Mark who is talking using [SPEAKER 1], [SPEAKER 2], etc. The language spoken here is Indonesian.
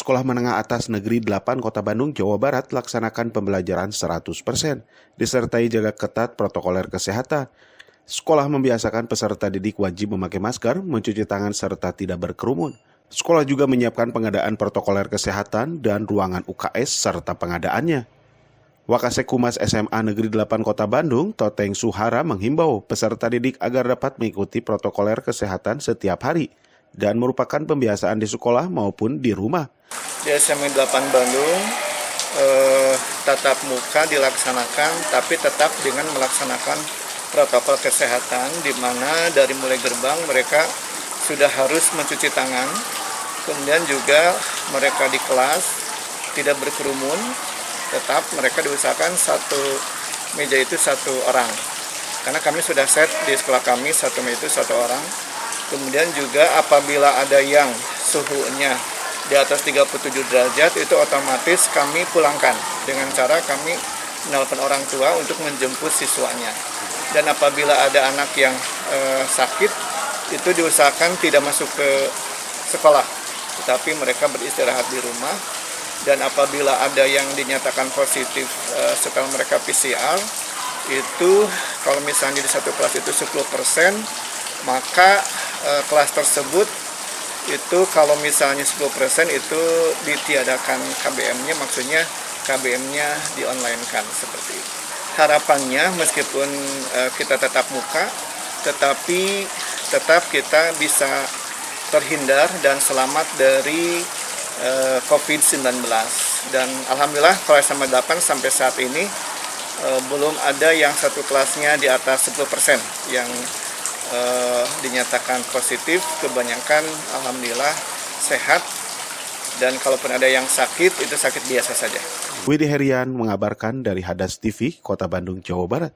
[SPEAKER 1] Sekolah Menengah Atas Negeri 8 Kota Bandung, Jawa Barat laksanakan pembelajaran 100%, disertai jaga ketat protokoler kesehatan. Sekolah membiasakan peserta didik wajib memakai masker, mencuci tangan serta tidak berkerumun. Sekolah juga menyiapkan pengadaan protokoler kesehatan dan ruangan UKS serta pengadaannya. Wakasek Humas SMA Negeri 8 Kota Bandung, Toteng Suhara menghimbau peserta didik agar dapat mengikuti protokoler kesehatan setiap hari dan merupakan pembiasaan di sekolah maupun di rumah.
[SPEAKER 2] Di SMA 8 Bandung, tatap muka dilaksanakan, tapi tetap dengan melaksanakan protokol kesehatan, di mana dari mulai gerbang mereka sudah harus mencuci tangan, kemudian juga mereka di kelas tidak berkerumun, tetap mereka diusahakan satu meja itu satu orang. Karena kami sudah set di sekolah kami satu meja itu satu orang. Kemudian juga apabila ada yang suhunya di atas 37 derajat itu otomatis kami pulangkan dengan cara kami menelpon orang tua untuk menjemput siswanya. Dan apabila ada anak yang sakit itu diusahakan tidak masuk ke sekolah, tetapi mereka beristirahat di rumah. Dan apabila ada yang dinyatakan positif setelah mereka PCR, itu kalau misalnya di satu kelas itu 10%, maka kelas tersebut itu kalau misalnya 10% itu ditiadakan KBM-nya, maksudnya KBM-nya di-online-kan seperti itu. Harapannya meskipun kita tetap muka, tetapi tetap kita bisa terhindar dan selamat dari COVID-19. Dan alhamdulillah kalau SMA 8 sampai saat ini belum ada yang satu kelasnya di atas 10% yang dinyatakan positif. Kebanyakan alhamdulillah sehat, dan kalaupun ada yang sakit itu sakit biasa saja.
[SPEAKER 1] Widi Herian mengabarkan dari Hadas TV, Kota Bandung, Jawa Barat.